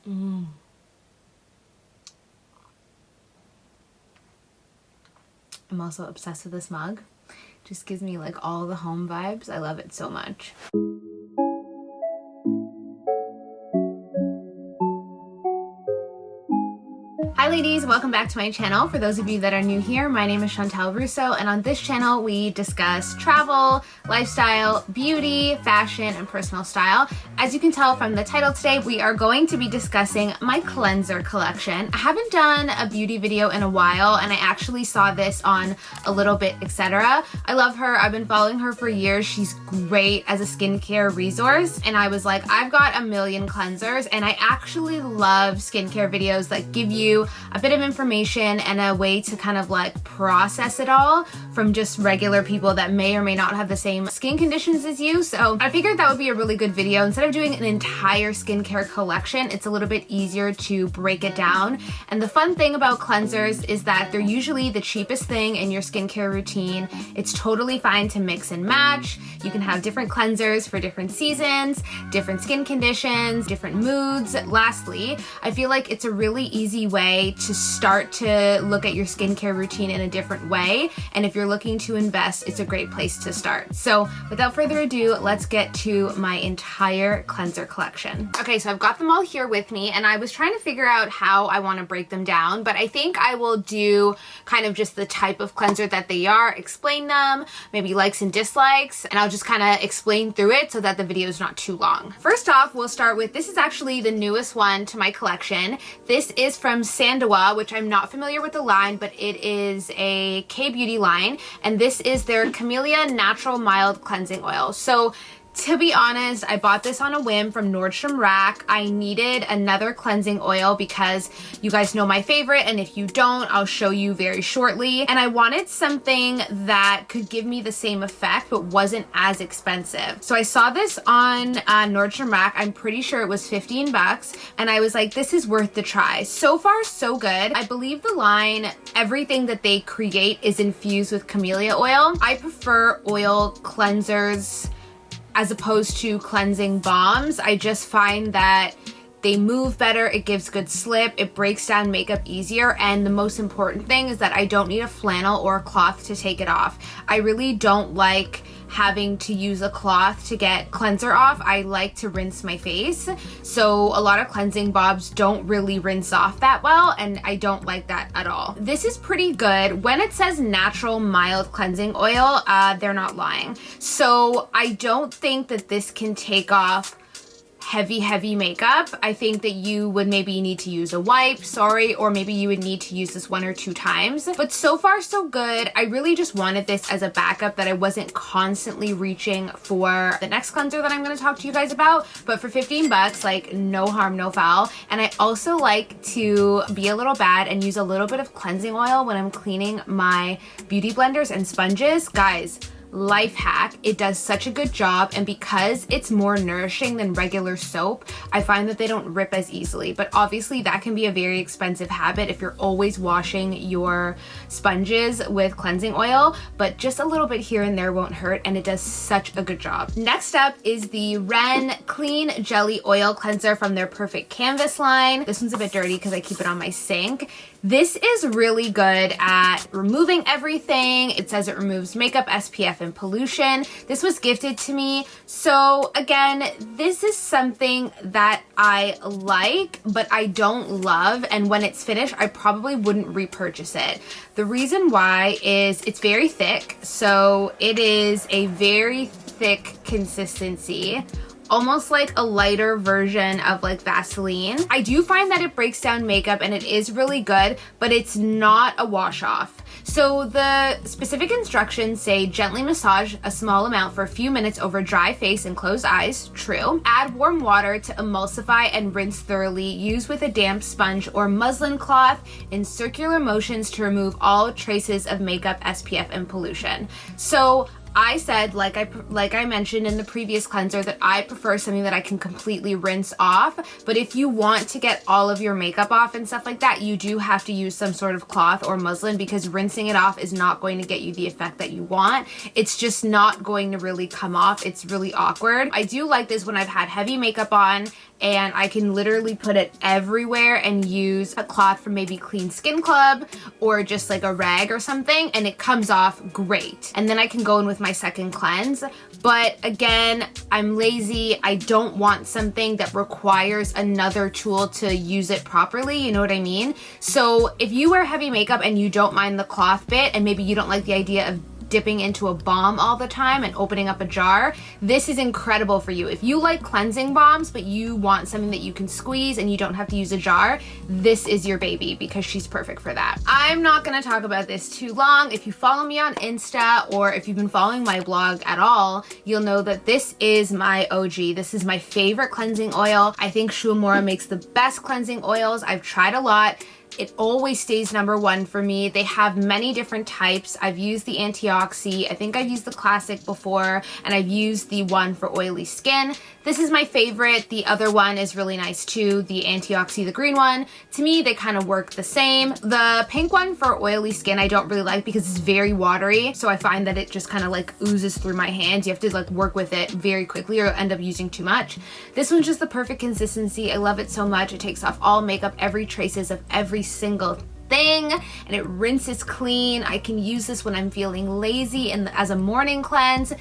I'm also obsessed with this mug. Just gives me like all the home vibes. I love it so much. Hi ladies, welcome back to my channel. For those of you that are new here, my name is Chantal Russo, and on this channel we discuss travel, lifestyle, beauty, fashion, and personal style. As you can tell from the title today, we are going to be discussing my cleanser collection. I haven't done a beauty video in a while, and I actually saw this on A Little Bit Etc. I love her. I've been following her for years. She's great as a skincare resource, and I was like, I've got a million cleansers, and I actually love skincare videos that give you a bit of information and a way to kind of like process it all from just regular people that may or may not have the same skin conditions as you. So I figured that would be a really good video. Instead of doing an entire skincare collection, it's a little bit easier to break it down. And the fun thing about cleansers is that they're usually the cheapest thing in your skincare routine. It's totally fine to mix and match. You can have different cleansers for different seasons, different skin conditions, different moods. Lastly, I feel like it's a really easy way to start to look at your skincare routine in a different way. And if you're looking to invest, it's a great place to start. So without further ado, let's get to my entire cleanser collection. Okay, so I've got them all here with me, and I was trying to figure out how I want to break them down, but I think I will do kind of just the type of cleanser that they are, explain them, maybe likes and dislikes, and I'll just kind of explain through it so that the video is not too long. First off, we'll start with, this is actually the newest one to my collection. This is from SanDaWha, which I'm not familiar with the line, but it is a K-beauty line, and this is their Camellia Natural Mild Cleansing Oil. So to be honest, I bought this on a whim from Nordstrom Rack. I needed another cleansing oil because you guys know my favorite, and if you don't, I'll show you very shortly. And I wanted something that could give me the same effect but wasn't as expensive. So I saw this on Nordstrom Rack. I'm pretty sure it was 15 bucks, and I was like, this is worth the try. So far, so good. I believe the line, everything that they create is infused with camellia oil. I prefer oil cleansers as opposed to cleansing balms. I just find that they move better, it gives good slip, it breaks down makeup easier, and the most important thing is that I don't need a flannel or a cloth to take it off. I really don't like having to use a cloth to get cleanser off. I like to rinse my face. So a lot of cleansing balms don't really rinse off that well, and I don't like that at all. This is pretty good. When it says natural mild cleansing oil, they're not lying. So I don't think that this can take off heavy makeup. I think that you would maybe need to use a wipe, or maybe you would need to use this 1 or 2 times. But so far so good. I really just wanted this as a backup, that I wasn't constantly reaching for the next cleanser that I'm going to talk to you guys about. But for 15 bucks, like, no harm, no foul. And I also like to be a little bad and use a little bit of cleansing oil when I'm cleaning my beauty blenders and sponges. Guys, life hack, it does such a good job, and because it's more nourishing than regular soap, I find that they don't rip as easily. But obviously that can be a very expensive habit if you're always washing your sponges with cleansing oil, but just a little bit here and there won't hurt, and it does such a good job. Next up is the Ren Clean Jelly Oil Cleanser from their Perfect Canvas line. This one's a bit dirty because I keep it on my sink. This is really good at removing everything. It says it removes makeup, SPF, and pollution. This was gifted to me. So again, this is something that I like, but I don't love. And when it's finished, I probably wouldn't repurchase it. The reason why is it's very thick. So it is a very thick consistency, almost like a lighter version of like Vaseline. I do find that it breaks down makeup and it is really good, but it's not a wash off. So the specific instructions say gently massage a small amount for a few minutes over dry face and closed eyes. True. Add warm water to emulsify and rinse thoroughly. Use with a damp sponge or muslin cloth in circular motions to remove all traces of makeup, SPF, and pollution. So I said, like I mentioned in the previous cleanser, that I prefer something that I can completely rinse off. But if you want to get all of your makeup off and stuff like that, you do have to use some sort of cloth or muslin, because rinsing it off is not going to get you the effect that you want. It's just not going to really come off. It's really awkward. I do like this when I've had heavy makeup on and I can literally put it everywhere and use a cloth from maybe Clean Skin Club or just like a rag or something, and it comes off great. And then I can go in with my second cleanse. But again, I'm lazy. I don't want something that requires another tool to use it properly, you know what I mean? So if you wear heavy makeup and you don't mind the cloth bit, and maybe you don't like the idea of dipping into a balm all the time and opening up a jar, this is incredible for you. If you like cleansing balms but you want something that you can squeeze and you don't have to use a jar, this is your baby because she's perfect for that. I'm not gonna talk about this too long. If you follow me on Insta or if you've been following my blog at all, you'll know that this is my OG. This is my favorite cleansing oil. I think UEMURA makes the best cleansing oils. I've tried a lot. It always stays number one for me. They have many different types. I've used the antioxy. I think I've used the classic before, and I've used the one for oily skin. This is my favorite. The other one is really nice too, the antioxy, the green one. To me, they kind of work the same. The pink one for oily skin I don't really like because it's very watery, so I find that it just kind of like oozes through my hands. You have to like work with it very quickly or end up using too much. This one's just the perfect consistency. I love it so much. It takes off all makeup, every traces of every single thing, and it rinses clean. I can use this when I'm feeling lazy and as a morning cleanse.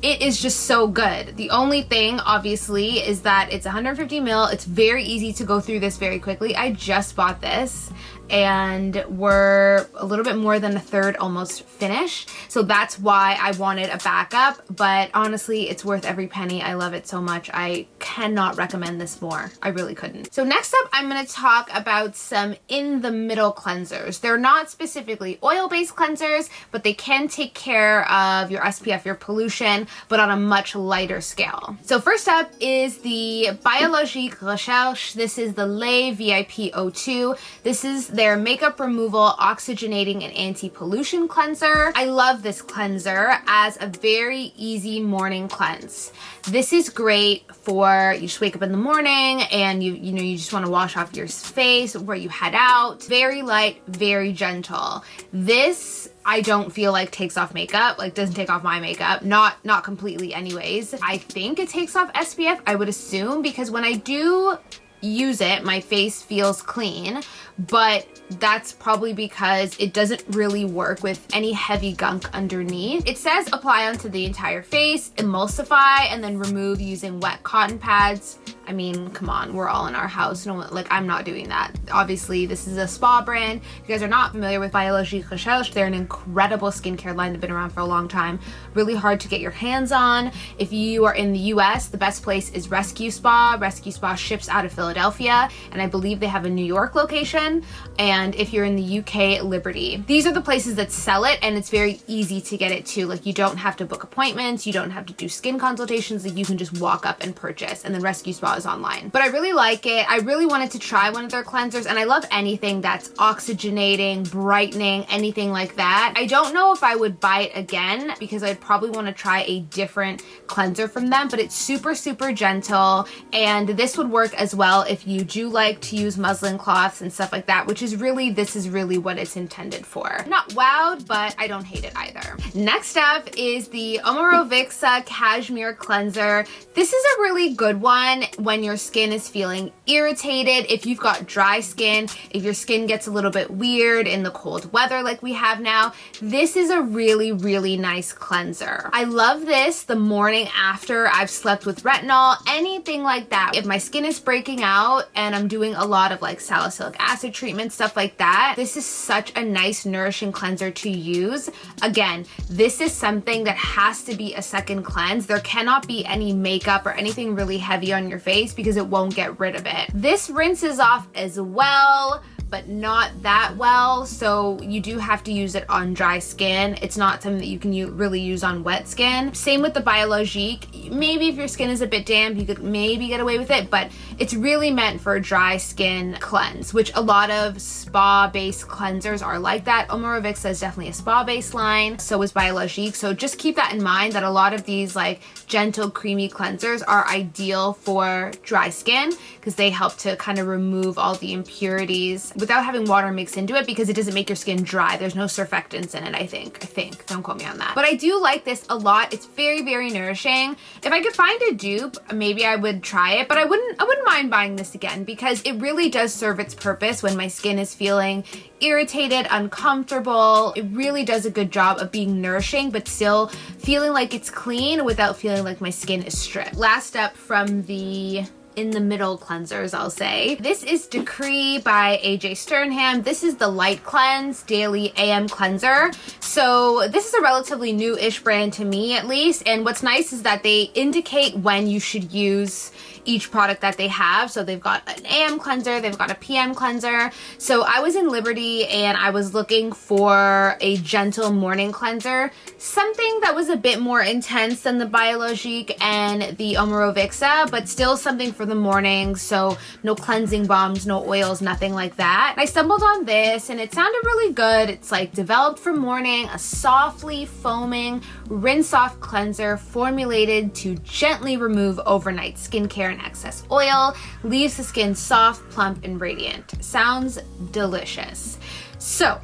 It is just so good. The only thing, obviously, is that it's 150 ml. It's very easy to go through this very quickly. I just bought this and we're a little bit more than a third almost finished. So that's why I wanted a backup, but honestly, it's worth every penny. I love it so much. I cannot recommend this more. I really couldn't. So next up, I'm gonna talk about some in the middle cleansers. They're not specifically oil-based cleansers, but they can take care of your SPF, your pollution, but on a much lighter scale. So first up is the Biologique Recherche. This is the Lait VIP O2. This is their makeup removal, oxygenating, and anti-pollution cleanser. I love this cleanser as a very easy morning cleanse. This is great for, you just wake up in the morning and you just want to wash off your face where you head out. Very light, very gentle. This I don't feel like takes off makeup, like doesn't take off my makeup, not completely anyways. I think it takes off SPF, I would assume, because when I do use it, my face feels clean, but that's probably because it doesn't really work with any heavy gunk underneath. It says apply onto the entire face, emulsify, and then remove using wet cotton pads. I mean, come on, we're all in our house. No, like, I'm not doing that. Obviously, this is a spa brand. If you guys are not familiar with Biologique Recherche, they're an incredible skincare line. They've been around for a long time. Really hard to get your hands on. If you are in the US, the best place is RescueSpa. RescueSpa ships out of Philadelphia, and I believe they have a New York location. And if you're in the UK, Liberty. These are the places that sell it, and it's very easy to get it too. Like, you don't have to book appointments, you don't have to do skin consultations, like you can just walk up and purchase, and then RescueSpa is online. But I really like it. I really wanted to try one of their cleansers, and I love anything that's oxygenating, brightening, anything like that. I don't know if I would buy it again because I'd probably want to try a different cleanser from them, but it's super, super gentle, and this would work as well if you do like to use muslin cloths and stuff like that, which is really, this is really what it's intended for. Not wowed, but I don't hate it either. Next up is the OVOROVICA Cashmere Cleanser. This is a really good one when your skin is feeling irritated, if you've got dry skin, if your skin gets a little bit weird in the cold weather like we have now. This is a really, really nice cleanser. I love this the morning after I've slept with retinol, anything like that. If my skin is breaking out and I'm doing a lot of like salicylic acid treatment, stuff like that, this is such a nice nourishing cleanser to use. Again, this is something that has to be a second cleanse. There cannot be any makeup or anything really heavy on your face because it won't get rid of it. This rinses off as well, but not that well, so you do have to use it on dry skin. It's not something that you can really use on wet skin. Same with the Biologique. Maybe if your skin is a bit damp, you could maybe get away with it, but it's really meant for a dry skin cleanse, which a lot of spa-based cleansers are like that. OVOROVICA is definitely a spa-based line, so is Biologique, so just keep that in mind that a lot of these like gentle, creamy cleansers are ideal for dry skin because they help to kind of remove all the impurities. without having water mixed into it because it doesn't make your skin dry. There's no surfactants in it, I think. Don't quote me on that. But I do like this a lot. It's very, very nourishing. If I could find a dupe, maybe I would try it, but I wouldn't mind buying this again because it really does serve its purpose when my skin is feeling irritated, uncomfortable. It really does a good job of being nourishing, but still feeling like it's clean without feeling like my skin is stripped. Last up from the in the middle cleansers, I'll say. This is Decree by AJ Sturnham. This is the Light Cleanse Daily AM Cleanser. So this is a relatively new-ish brand to me, at least. And what's nice is that they indicate when you should use each product that they have. So they've got an AM cleanser, they've got a PM cleanser. So I was in Liberty and I was looking for a gentle morning cleanser, something that was a bit more intense than the Biologique and the OVOROVICA, but still something for the morning. So no cleansing balms, no oils, nothing like that. I stumbled on this and it sounded really good. It's like developed for morning, a softly foaming rinse off cleanser formulated to gently remove overnight skincare and excess oil, leaves the skin soft, plump, and radiant. Sounds delicious. So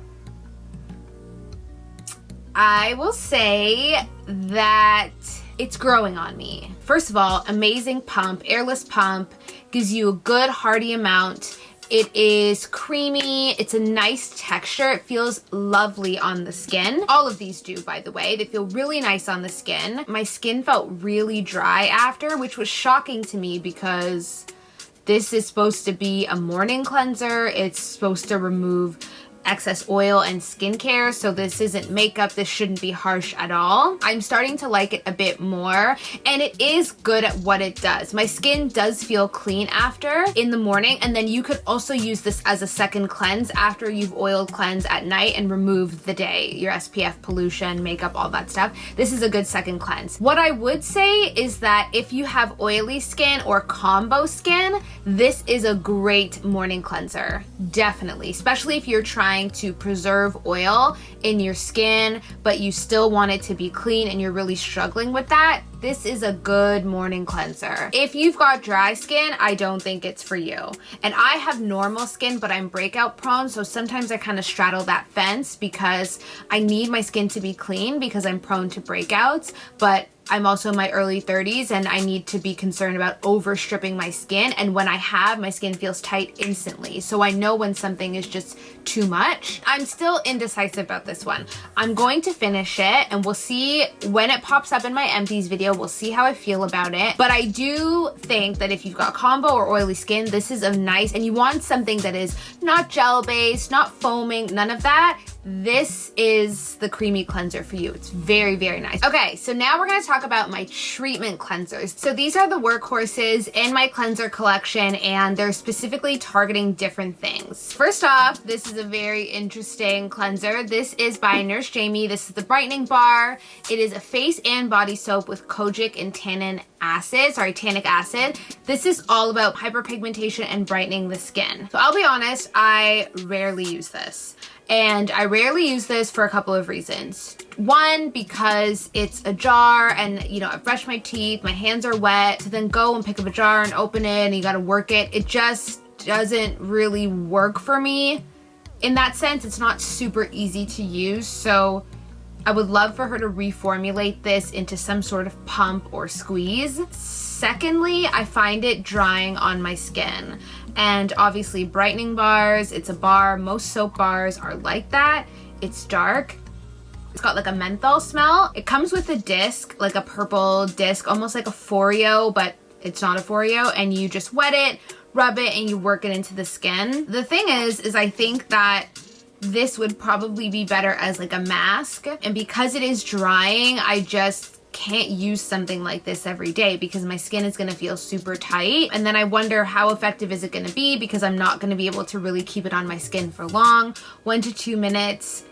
I will say that it's growing on me. First of all, amazing pump, airless pump, gives you a good hearty amount. It is creamy, it's a nice texture, it feels lovely on the skin. All of these do, by the way. They feel really nice on the skin. My skin felt really dry after, which was shocking to me because this is supposed to be a morning cleanser. It's supposed to remove excess oil and skincare, so this isn't makeup. This shouldn't be harsh at all. I'm starting to like it a bit more, and it is good at what it does. My skin does feel clean after in the morning, and then you could also use this as a second cleanse after you've oiled cleanse at night and removed the day, your SPF, pollution, makeup, all that stuff. This is a good second cleanse. What I would say is that if you have oily skin or combo skin, this is a great morning cleanser, definitely, especially if you're trying to preserve oil in your skin, but you still want it to be clean and you're really struggling with that. This is a good morning cleanser. If you've got dry skin, I don't think it's for you. And I have normal skin, but I'm breakout prone, so sometimes I kind of straddle that fence because I need my skin to be clean because I'm prone to breakouts, but I'm also in my early 30s and I need to be concerned about over stripping my skin, and when I have, my skin feels tight instantly. So I know when something is just too much. I'm still indecisive about this one. I'm going to finish it and we'll see when it pops up in my empties video. We'll see how I feel about it. But I do think that if you've got combo or oily skin, this is a nice, and you want something that is not gel based, not foaming, none of that, this is the creamy cleanser for you. It's very, very nice. Okay, so now we're gonna talk about my treatment cleansers. So these are the workhorses in my cleanser collection, and they're specifically targeting different things. First off, this is a very interesting cleanser. This is by Nurse Jamie. This is the Brightening Bar. It is a face and body soap with kojic and tannic acid. This is all about hyperpigmentation and brightening the skin. So I'll be honest, I rarely use this. And I rarely use this for a couple of reasons. One, because it's a jar and, you know, I've brushed my teeth, my hands are wet, to then go and pick up a jar and open it and you gotta work it. It just doesn't really work for me. In that sense, it's not super easy to use. So I would love for her to reformulate this into some sort of pump or squeeze. Secondly, I find it drying on my skin. And obviously brightening bars, it's a bar. Most soap bars are like that. It's dark. It's got like a menthol smell. It comes with a disc, like a purple disc, almost like a Foreo, but it's not a Foreo. And you just wet it, rub it, and you work it into the skin. The thing is I think that this would probably be better as like a mask. And because it is drying, I just can't use something like this every day because my skin is going to feel super tight, and then I wonder how effective is it going to be because I'm not going to be able to really keep it on my skin for long. 1 to 2 minutes,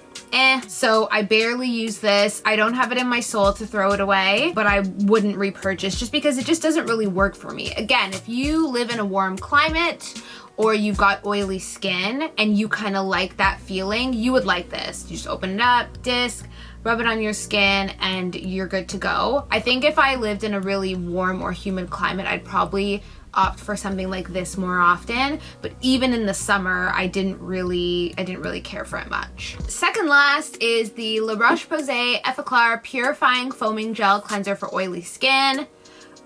so I barely use this. I don't have it in my soul to throw it away, but I wouldn't repurchase just because it just doesn't really work for me. Again, if you live in a warm climate or you've got oily skin and you kind of like that feeling, you would like this. You just open it up, disc, rub it on your skin, and you're good to go. I think if I lived in a really warm or humid climate, I'd probably opt for something like this more often, but even in the summer, I didn't really care for it much. Second last is the La Roche-Posay Effaclar Purifying Foaming Gel Cleanser for Oily Skin.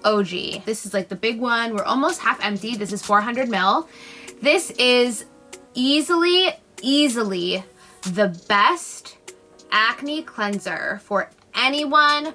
OG. This is like the big one. We're almost half empty. This is 400 ml. This is easily the best acne cleanser for anyone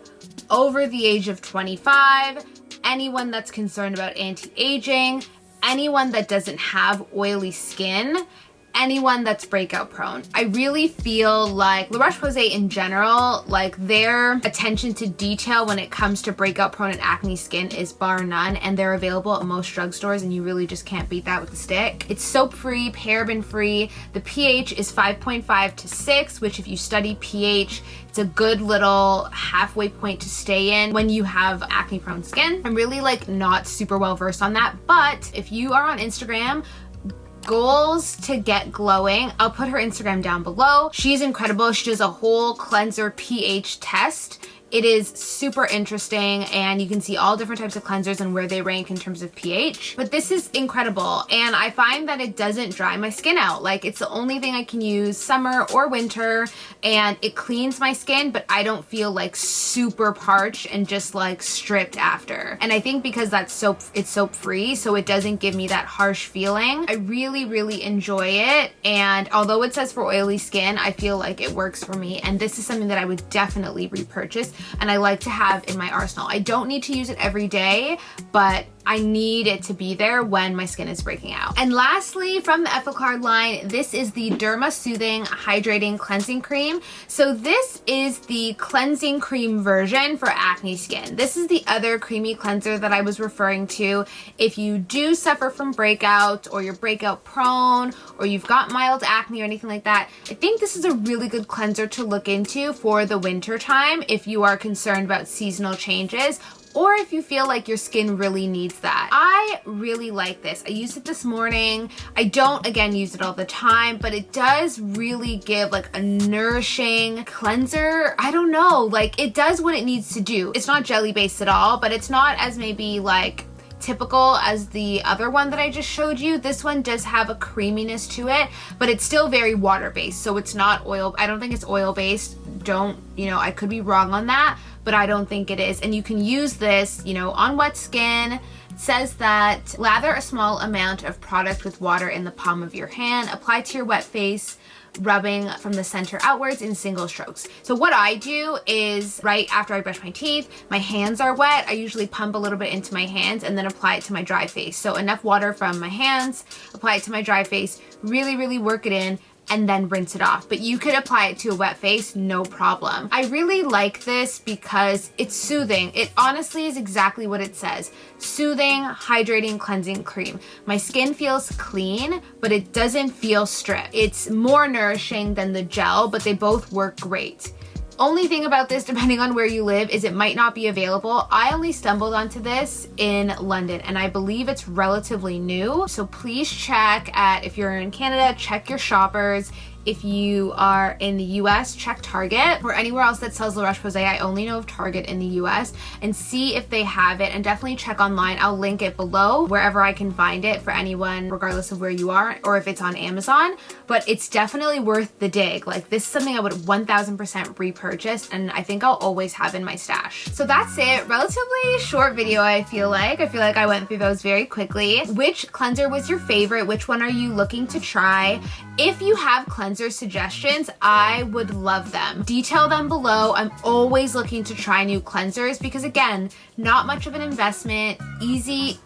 over the age of 25, anyone that's concerned about anti-aging, anyone that doesn't have oily skin, anyone that's breakout prone. I really feel like La Roche-Posay in general, like their attention to detail when it comes to breakout prone and acne skin is bar none, and they're available at most drugstores, and you really just can't beat that with a stick. It's soap free, paraben free. The pH is 5.5 to 6, which if you study pH, it's a good little halfway point to stay in when you have acne prone skin. I'm really like not super well versed on that, but if you are on Instagram, goals to get glowing, I'll put her Instagram down below. She's incredible. She does a whole cleanser pH test. It is super interesting, and you can see all different types of cleansers and where they rank in terms of pH. But this is incredible, and I find that it doesn't dry my skin out. Like, it's the only thing I can use summer or winter, and it cleans my skin, but I don't feel like super parched and just like stripped after. And I think because that's it's soap free, so it doesn't give me that harsh feeling. I really enjoy it, and although it says for oily skin, I feel like it works for me, and this is something that I would definitely repurchase and I like to have in my arsenal. I don't need to use it every day, but I need it to be there when my skin is breaking out. And lastly, from the Effaclar line, this is the Derma Soothing Hydrating Cleansing Cream. So this is the cleansing cream version for acne skin. This is the other creamy cleanser that I was referring to. If you do suffer from breakout, or you're breakout prone, or you've got mild acne or anything like that, I think this is a really good cleanser to look into for the winter time if you are concerned about seasonal changes, or if you feel like your skin really needs that. I really like this. I used it this morning. I don't, again, use it all the time, but it does really give like a nourishing cleanser. I don't know, like it does what it needs to do. It's not jelly based at all, but it's not as maybe like typical as the other one that I just showed you. This one does have a creaminess to it, but it's still very water based. So it's not oil. I don't think it's oil based. I could be wrong on that, but I don't think it is. And you can use this, on wet skin. It says that lather a small amount of product with water in the palm of your hand, apply to your wet face, rubbing from the center outwards in single strokes. So what I do is right after I brush my teeth, my hands are wet. I usually pump a little bit into my hands and then apply it to my dry face. So enough water from my hands, apply it to my dry face, really work it in, and then rinse it off. But you could apply it to a wet face, no problem. I really like this because it's soothing. It honestly is exactly what it says. Soothing, hydrating, cleansing cream. My skin feels clean, but it doesn't feel stripped. It's more nourishing than the gel, but they both work great. Only thing about this, depending on where you live, is it might not be available. I only stumbled onto this in London, and I believe it's relatively new. So please check if you're in Canada, check your shoppers. If you are in the US, check Target, or anywhere else that sells La Roche-Posay. I only know of Target in the US, and see if they have it, and definitely check online. I'll link it below wherever I can find it for anyone, regardless of where you are, or if it's on Amazon. But it's definitely worth the dig. Like, this is something I would 1000% repurchase, and I think I'll always have in my stash. So that's it. Relatively short video, I feel like. I went through those very quickly. Which cleanser was your favorite? Which one are you looking to try? If you have cleanser suggestions, I would love them. Detail them below. I'm always looking to try new cleansers because, again, not much of an investment, easy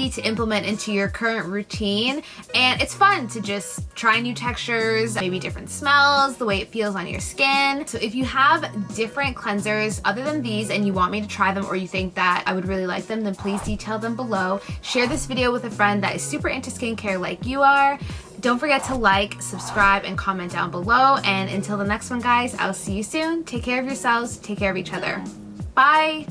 to implement into your current routine, and it's fun to just try new textures, maybe different smells, the way it feels on your skin. So if you have different cleansers other than these and you want me to try them, or you think that I would really like them, then please detail them below. Share this video with a friend that is super into skincare like you are. Don't forget to like, subscribe, and comment down below. And until the next one, guys, I'll see you soon. Take care of yourselves, take care of each other. Bye.